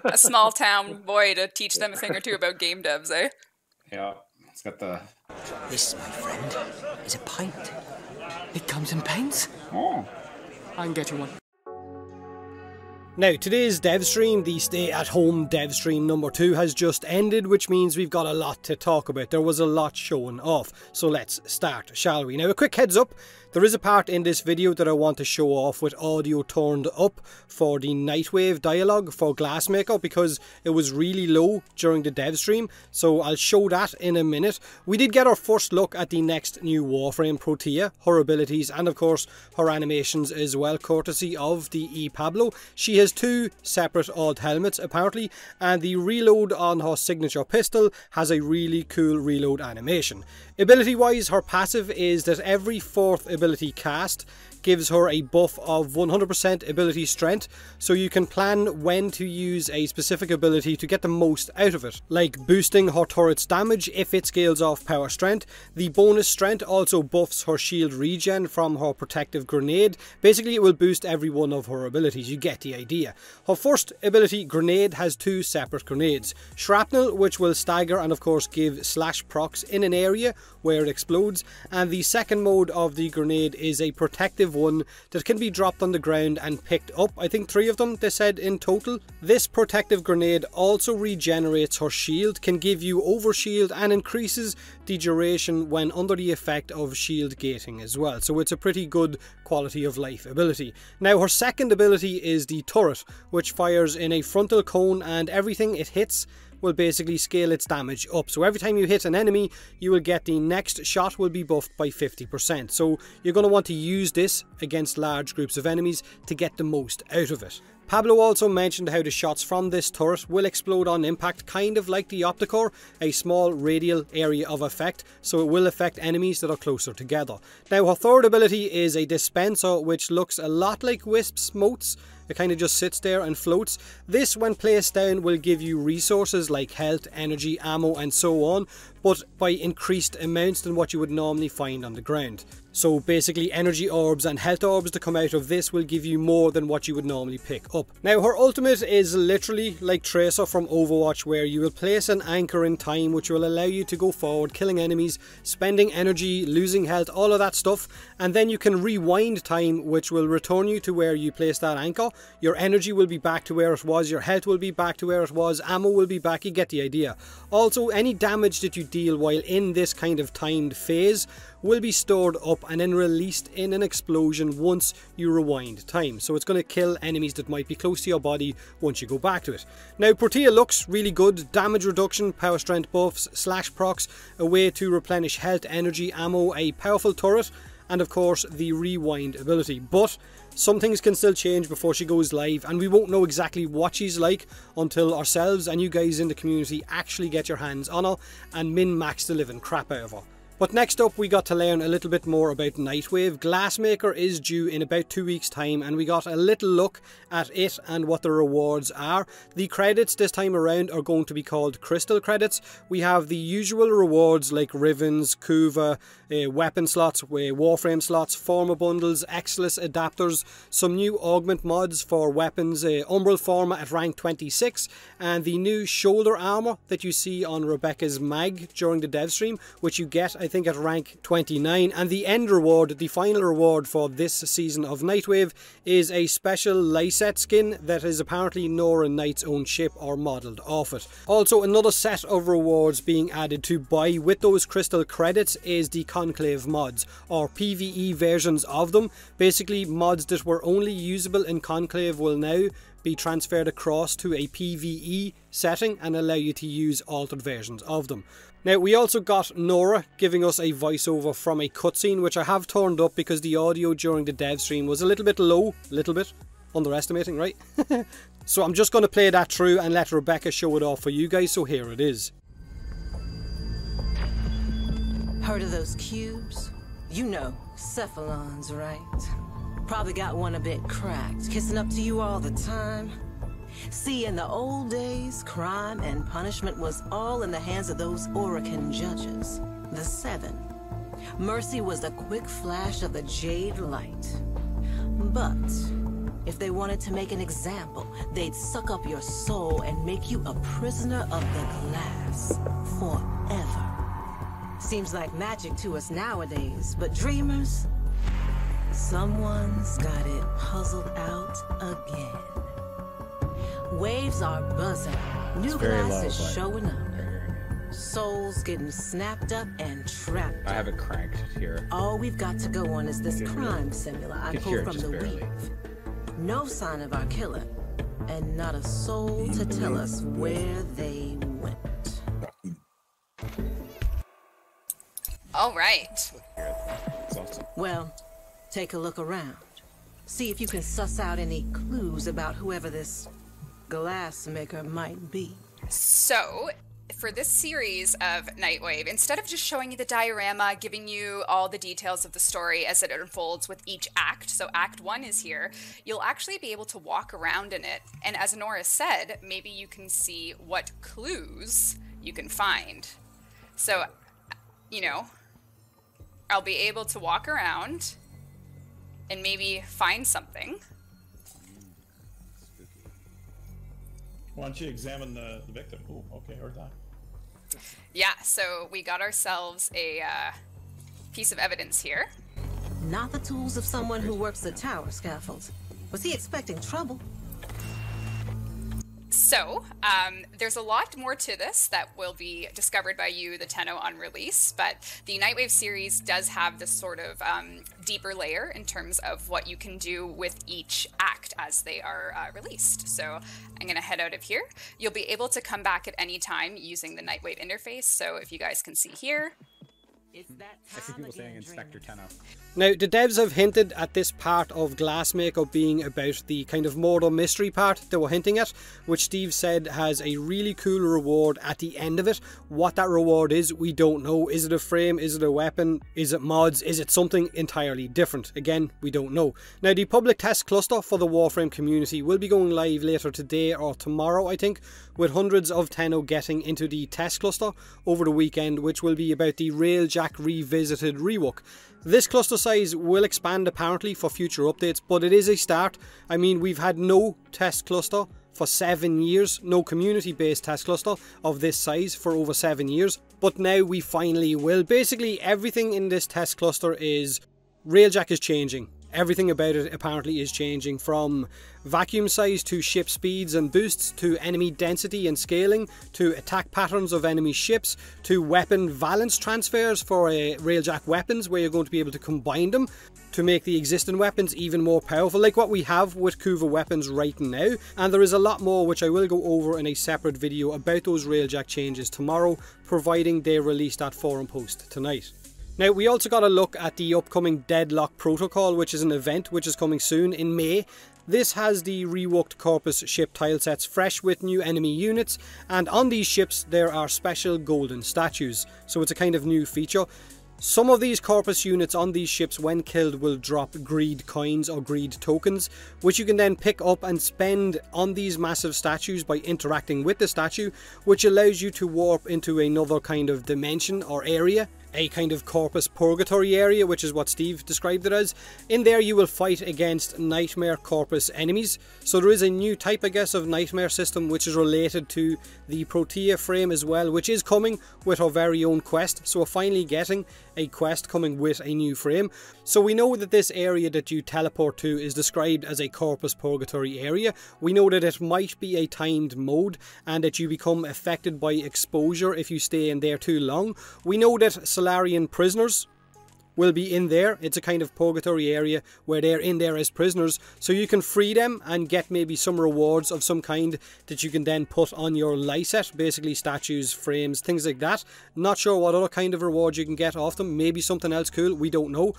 A small town boy to teach them a thing or two about game devs, eh? Yeah, it's got the... This, my friend, is a pint. It comes in pints. Oh. I can get you one. Now, today's Devstream, the stay-at-home Devstream number 2, has just ended, which means we've got a lot to talk about. There was a lot showing off, so let's start, shall we? Now, a quick heads up, there is a part in this video that I want to show off with audio turned up for the Nightwave dialogue for Glassmaker, because it was really low during the Devstream, so I'll show that in a minute. We did get our first look at the next new Warframe, Protea, her abilities, and of course her animations as well, courtesy of the E. Pablo. She has 2 separate odd helmets apparently, and the reload on her signature pistol has a really cool reload animation. Ability wise, her passive is that every 4th ability cast gives her a buff of 100% ability strength, so you can plan when to use a specific ability to get the most out of it, like boosting her turret's damage if it scales off power strength. The bonus strength also buffs her shield regen from her protective grenade. Basically it will boost every one of her abilities, you get the idea. Her first ability, grenade, has 2 separate grenades. Shrapnel, which will stagger and of course give slash procs in an area where it explodes, and the second mode of the grenade is a protective one that can be dropped on the ground and picked up. I think 3 of them they said in total. This protective grenade also regenerates her shield, can give you overshield, and increases the duration when under the effect of shield gating as well, so it's a pretty good quality of life ability. Now her second ability is the turret, which fires in a frontal cone, and everything it hits will basically scale its damage up. So every time you hit an enemy, you will get the next shot will be buffed by 50%. So you're going to want to use this against large groups of enemies to get the most out of it. Pablo also mentioned how the shots from this turret will explode on impact, kind of like the Opticore, a small radial area of effect, so it will affect enemies that are closer together. Now her third ability is a dispenser, which looks a lot like Wisp's motes. It kind of just sits there and floats. This, when placed down, will give you resources like health, energy, ammo and so on, but by increased amounts than what you would normally find on the ground. So basically energy orbs and health orbs to come out of this will give you more than what you would normally pick up. Now her ultimate is literally like Tracer from Overwatch, where you will place an anchor in time which will allow you to go forward, killing enemies, spending energy, losing health, all of that stuff, and then you can rewind time, which will return you to where you placed that anchor. Your energy will be back to where it was, your health will be back to where it was, ammo will be back, you get the idea. Also, any damage that you deal while in this kind of timed phase will be stored up and then released in an explosion once you rewind time. So it's going to kill enemies that might be close to your body once you go back to it. Now Protea looks really good. Damage reduction, power strength buffs, slash procs, a way to replenish health, energy, ammo, a powerful turret, and of course the rewind ability. But some things can still change before she goes live, and we won't know exactly what she's like until ourselves and you guys in the community actually get your hands on her and min-max the living crap out of her. But next up we got to learn a little bit more about Nightwave. Glassmaker is due in about 2 weeks time, and we got a little look at it and what the rewards are. The credits this time around are going to be called crystal credits. We have the usual rewards like Rivens, Kuva, weapon slots, Warframe slots, Forma bundles, Exilus adapters, some new augment mods for weapons, Umbral Forma at rank 26, and the new shoulder armor that you see on Rebecca's mag during the Devstream, which you get I think at rank 29, and the end reward, the final reward for this season of Nightwave, is a special Lyset skin that is apparently Nora Knight's own ship or modelled off it. Also, another set of rewards being added to buy with those crystal credits is the Conclave mods, or PvE versions of them. Basically mods that were only usable in Conclave will now be transferred across to a PvE setting and allow you to use altered versions of them. Now we also got Nora giving us a voiceover from a cutscene, which I have turned up because the audio during the dev stream was a little bit low, underestimating, right? So I'm just going to play that through and let Rebecca show it off for you guys, so here it is. Heard of those cubes? You know, cephalons, right? Probably got one a bit cracked, kissing up to you all the time. See, in the old days, crime and punishment was all in the hands of those Orican judges, the Seven. Mercy was the quick flash of the jade light. But If they wanted to make an example, they'd suck up your soul and make you a prisoner of the glass forever. Seems like magic to us nowadays, but dreamers, someone's got it puzzled out again. Waves are buzzing. New glass is showing up. Souls getting snapped up and trapped. I have it cranked here. All we've got to go on is this crime simula I pulled from the weave. No sign of our killer, and not a soul to tell us where they went. All right. Well, take a look around. See if you can suss out any clues about whoever this Glassmaker might be. So, for this series of Nightwave, instead of just showing you the diorama, giving you all the details of the story as it unfolds with each act, so Act 1 is here, you'll actually be able to walk around in it, and as Nora said, maybe you can see what clues you can find. So, you know, I'll be able to walk around and maybe find something. Why don't you examine the victim? Ooh, okay, or die. Yeah, so we got ourselves a piece of evidence here. Not the tools of someone who works the tower scaffolds. Was he expecting trouble? So, there's a lot more to this that will be discovered by you, the Tenno, on release, but the Nightwave series does have this sort of deeper layer in terms of what you can do with each act as they are released. So I'm going to head out of here. You'll be able to come back at any time using the Nightwave interface, so if you guys can see here. I see people saying Inspector Tenno. Now, the devs have hinted at this part of Glassmaker being about the kind of murder mystery part they were hinting at, which Steve said has a really cool reward at the end of it. What that reward is, we don't know. Is it a frame? Is it a weapon? Is it mods? Is it something entirely different? Again, we don't know. Now, the public test cluster for the Warframe community will be going live later today or tomorrow, I think, with hundreds of Tenno getting into the test cluster over the weekend, which will be about the Railjack revisited rework. This cluster size will expand apparently for future updates, but it is a start. I mean, we've had no test cluster for 7 years, no community-based test cluster of this size for over 7 years, but now we finally will. Basically, everything in this test cluster is Railjack is changing. Everything about it apparently is changing, from vacuum size to ship speeds and boosts, to enemy density and scaling, to attack patterns of enemy ships, to weapon valence transfers for Railjack weapons where you're going to be able to combine them to make the existing weapons even more powerful, like what we have with Kuva weapons right now. And there is a lot more which I will go over in a separate video about those Railjack changes tomorrow, providing they release that forum post tonight. Now, we also got a look at the upcoming Deadlock Protocol, which is an event which is coming soon in May. This has the reworked Corpus ship tilesets fresh with new enemy units, and on these ships there are special golden statues, so it's a kind of new feature. Some of these Corpus units on these ships when killed will drop greed coins or greed tokens, which you can then pick up and spend on these massive statues by interacting with the statue, which allows you to warp into another kind of dimension or area. A kind of Corpus Purgatory area, which is what Steve described it as. In there you will fight against Nightmare Corpus enemies. So there is a new type, I guess, of Nightmare system which is related to the Protea frame as well, which is coming with our very own quest. So we're finally getting a quest coming with a new frame. So we know that this area that you teleport to is described as a Corpus Purgatory area. We know that it might be a timed mode and that you become affected by exposure if you stay in there too long. We know that Solarian prisoners will be in there. It's a kind of purgatory area where they're in there as prisoners, so you can free them and get maybe some rewards of some kind that you can then put on your lie set, basically statues, frames, things like that. Not sure what other kind of rewards you can get off them, maybe something else cool, we don't know.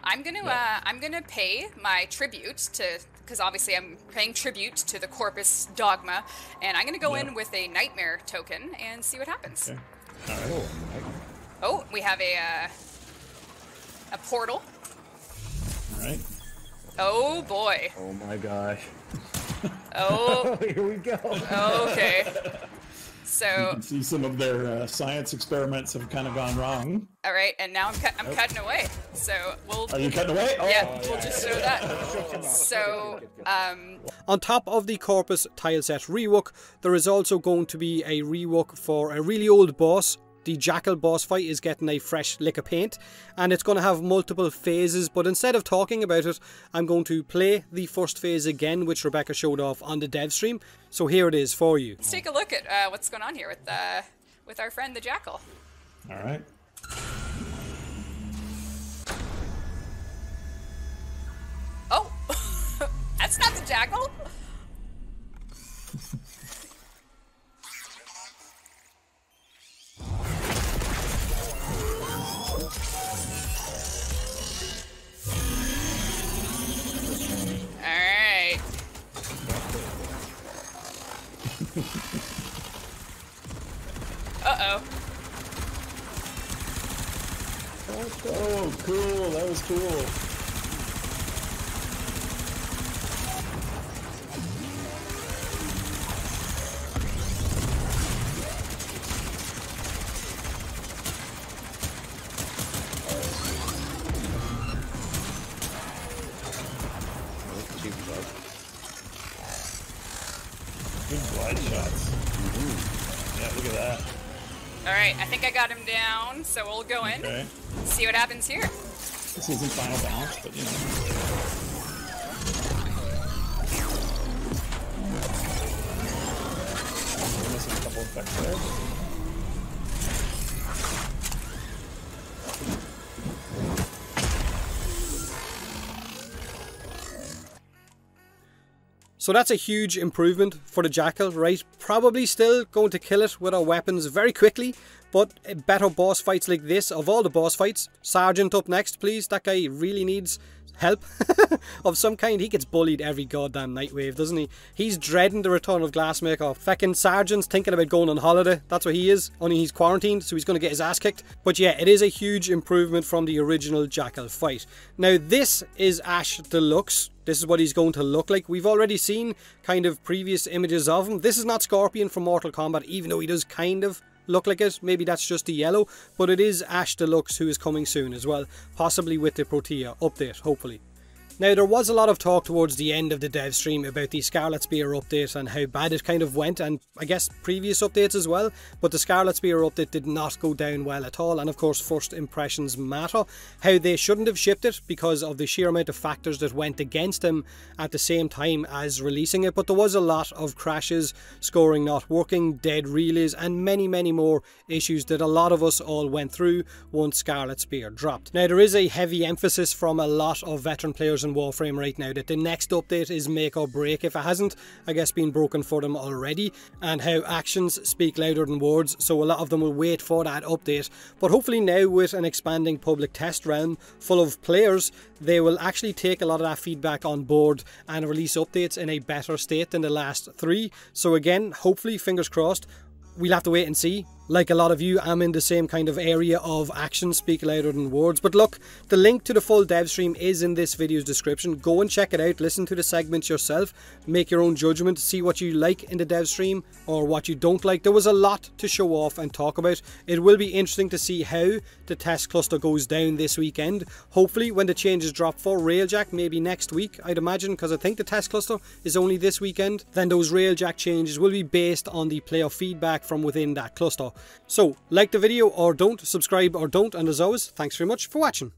I'm gonna pay my tribute to, because obviously I'm paying tribute to the Corpus dogma, and I'm gonna go in with a nightmare token and see what happens. Okay. All right. Oh, we have a portal. All right. Oh boy. Oh my gosh. Oh. Here we go. Okay. So you can see some of their science experiments have kind of gone wrong. all right, and now I'm cutting away. So we'll. Are you cutting away? Oh, Yeah, we'll just show that. So On top of the Corpus tileset rework, there is also going to be a rework for a really old boss. The Jackal boss fight is getting a fresh lick of paint, and it's going to have multiple phases, but instead of talking about it, I'm going to play the first phase again, which Rebecca showed off on the dev stream. So here it is for you. let's take a look at what's going on here with our friend the Jackal. All right. Oh, that's not the Jackal. Alright. Uh-oh. Oh, cool. That was cool. Good glide shots. Yeah, look at that. Alright, I think I got him down, so we'll go in. Okay. See what happens here. This isn't final balance, but you know. Missing a couple effects there. So that's a huge improvement for the Jackal, right? Probably still going to kill it with our weapons very quickly, but better boss fights like this. Of all the boss fights, Sergeant up next, please. That guy really needs help of some kind. He gets bullied every goddamn Nightwave, doesn't he? He's dreading the return of Glassmaker. Feckin' Sergeant's thinking about going on holiday. That's what he is. Only he's quarantined, so he's going to get his ass kicked. But yeah, it is a huge improvement from the original Jackal fight. Now this is Ash Deluxe. This is what he's going to look like. We've already seen kind of previous images of him. This is not Scorpion from Mortal Kombat, even though he does kind of look like it. Maybe that's just the yellow, but it is Ash Deluxe, who is coming soon as well, possibly with the Protea update, hopefully. Now, there was a lot of talk towards the end of the dev stream about the Scarlet Spear update and how bad it kind of went, and I guess previous updates as well, but the Scarlet Spear update did not go down well at all, and of course first impressions matter. How they shouldn't have shipped it because of the sheer amount of factors that went against them at the same time as releasing it, but there was a lot of crashes, scoring not working, dead relays, and many more issues that a lot of us all went through once Scarlet Spear dropped. Now, there is a heavy emphasis from a lot of veteran players in Warframe right now that the next update is make or break, if it hasn't, I guess, been broken for them already, and how actions speak louder than words, so a lot of them will wait for that update. But hopefully now, with an expanding public test realm full of players, they will actually take a lot of that feedback on board and release updates in a better state than the last 3. So again, hopefully, fingers crossed, we'll have to wait and see. Like a lot of you, I'm in the same kind of area of actions speak louder than words. But look, the link to the full dev stream is in this video's description. Go and check it out, listen to the segments yourself, make your own judgment, see what you like in the dev stream or what you don't like. There was a lot to show off and talk about. It will be interesting to see how the test cluster goes down this weekend. Hopefully when the changes drop for Railjack, maybe next week, I'd imagine, because I think the test cluster is only this weekend. Then those Railjack changes will be based on the player feedback from within that cluster. So, like the video or don't, subscribe or don't, and as always, thanks very much for watching.